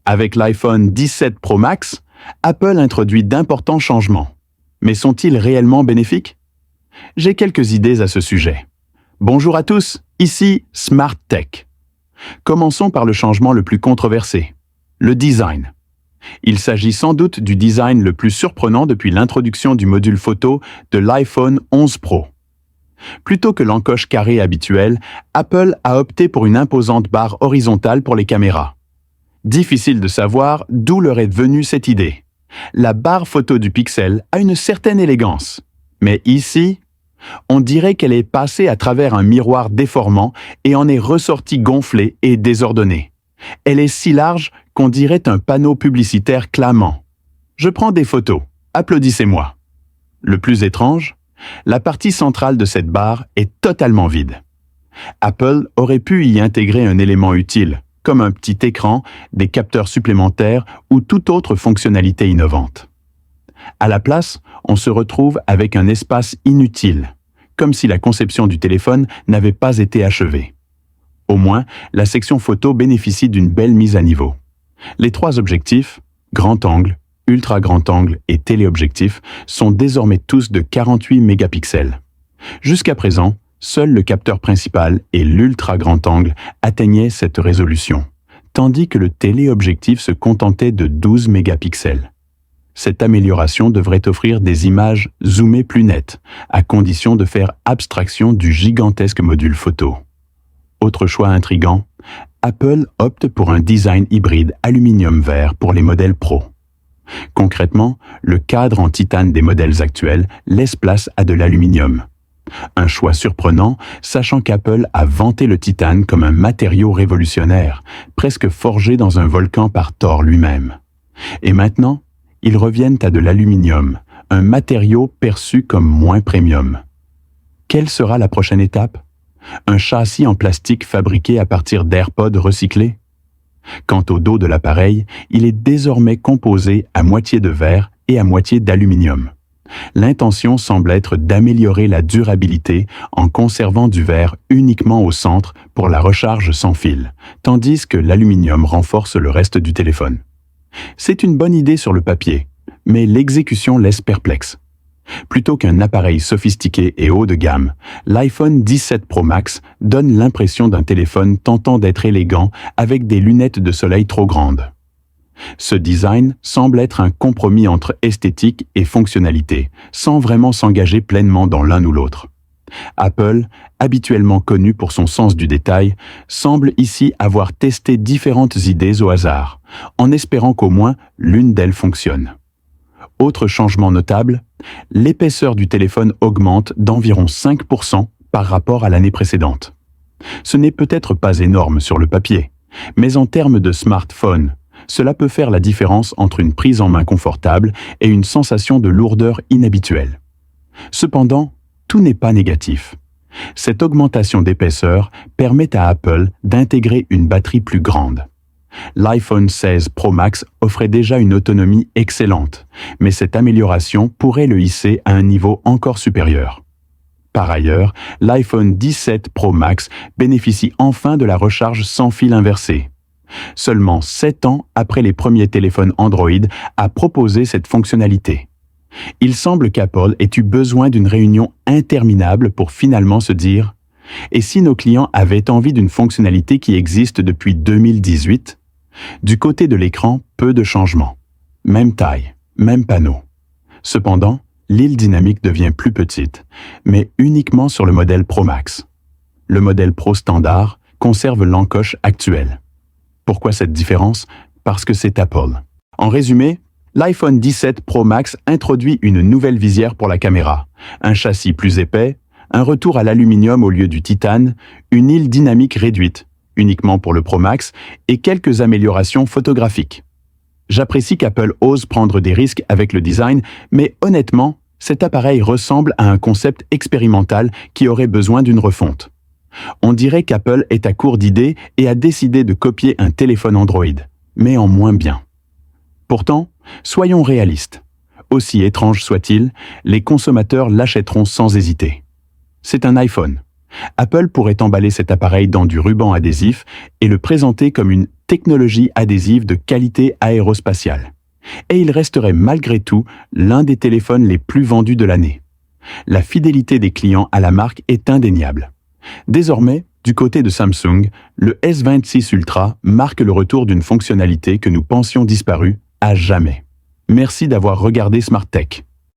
Avec l'iPhone 17 Pro Max, Apple introduit d'importants changements. Mais sont-ils réellement bénéfiques? J'ai quelques idées à ce sujet. Bonjour à tous, ici Smart Tech. Commençons par le changement le plus controversé, le design. Il s'agit sans doute du design le plus surprenant depuis l'introduction du module photo de l'iPhone 11 Pro. Plutôt que l'encoche carrée habituelle, Apple a opté pour une imposante barre horizontale pour les caméras. Difficile de savoir d'où leur est venue cette idée. La barre photo du Pixel a une certaine élégance. Mais ici, on dirait qu'elle est passée à travers un miroir déformant et en est ressortie gonflée et désordonnée. Elle est si large qu'on dirait un panneau publicitaire clamant. Je prends des photos, applaudissez-moi. Le plus étrange, la partie centrale de cette barre est totalement vide. Apple aurait pu y intégrer un élément utile, comme un petit écran, des capteurs supplémentaires ou toute autre fonctionnalité innovante. À la place, on se retrouve avec un espace inutile, comme si la conception du téléphone n'avait pas été achevée. Au moins, la section photo bénéficie d'une belle mise à niveau. Les 3 objectifs, grand angle, ultra grand angle et téléobjectif, sont désormais tous de 48 mégapixels. Jusqu'à présent, seul le capteur principal et l'ultra grand angle atteignaient cette résolution, tandis que le téléobjectif se contentait de 12 mégapixels. Cette amélioration devrait offrir des images zoomées plus nettes, à condition de faire abstraction du gigantesque module photo. Autre choix intrigant, Apple opte pour un design hybride aluminium-vert pour les modèles Pro. Concrètement, le cadre en titane des modèles actuels laisse place à de l'aluminium. Un choix surprenant, sachant qu'Apple a vanté le titane comme un matériau révolutionnaire, presque forgé dans un volcan par Thor lui-même. Et maintenant, ils reviennent à de l'aluminium, un matériau perçu comme moins premium. Quelle sera la prochaine étape? Un châssis en plastique fabriqué à partir d'AirPods recyclés? Quant au dos de l'appareil, il est désormais composé à moitié de verre et à moitié d'aluminium. L'intention semble être d'améliorer la durabilité en conservant du verre uniquement au centre pour la recharge sans fil, tandis que l'aluminium renforce le reste du téléphone. C'est une bonne idée sur le papier, mais l'exécution laisse perplexe. Plutôt qu'un appareil sophistiqué et haut de gamme, l'iPhone 17 Pro Max donne l'impression d'un téléphone tentant d'être élégant avec des lunettes de soleil trop grandes. Ce design semble être un compromis entre esthétique et fonctionnalité, sans vraiment s'engager pleinement dans l'un ou l'autre. Apple, habituellement connu pour son sens du détail, semble ici avoir testé différentes idées au hasard, en espérant qu'au moins l'une d'elles fonctionne. Autre changement notable, l'épaisseur du téléphone augmente d'environ 5% par rapport à l'année précédente. Ce n'est peut-être pas énorme sur le papier, mais en termes de smartphone, cela peut faire la différence entre une prise en main confortable et une sensation de lourdeur inhabituelle. Cependant, tout n'est pas négatif. Cette augmentation d'épaisseur permet à Apple d'intégrer une batterie plus grande. L'iPhone 16 Pro Max offrait déjà une autonomie excellente, mais cette amélioration pourrait le hisser à un niveau encore supérieur. Par ailleurs, l'iPhone 17 Pro Max bénéficie enfin de la recharge sans fil inversé. Seulement 7 ans après les premiers téléphones Android à proposer cette fonctionnalité. Il semble qu'Apple ait eu besoin d'une réunion interminable pour finalement se dire « Et si nos clients avaient envie d'une fonctionnalité qui existe depuis 2018 ?» Du côté de l'écran, peu de changements. Même taille, même panneau. Cependant, l'île dynamique devient plus petite, mais uniquement sur le modèle Pro Max. Le modèle Pro standard conserve l'encoche actuelle. Pourquoi cette différence? Parce que c'est Apple. En résumé, l'iPhone 17 Pro Max introduit une nouvelle visière pour la caméra, un châssis plus épais, un retour à l'aluminium au lieu du titane, une île dynamique réduite, uniquement pour le Pro Max, et quelques améliorations photographiques. J'apprécie qu'Apple ose prendre des risques avec le design, mais honnêtement, cet appareil ressemble à un concept expérimental qui aurait besoin d'une refonte. On dirait qu'Apple est à court d'idées et a décidé de copier un téléphone Android, mais en moins bien. Pourtant, soyons réalistes. Aussi étrange soit-il, les consommateurs l'achèteront sans hésiter. C'est un iPhone. Apple pourrait emballer cet appareil dans du ruban adhésif et le présenter comme une technologie adhésive de qualité aérospatiale. Et il resterait malgré tout l'un des téléphones les plus vendus de l'année. La fidélité des clients à la marque est indéniable. Désormais, du côté de Samsung, le S26 Ultra marque le retour d'une fonctionnalité que nous pensions disparue à jamais. Merci d'avoir regardé Smart Tech.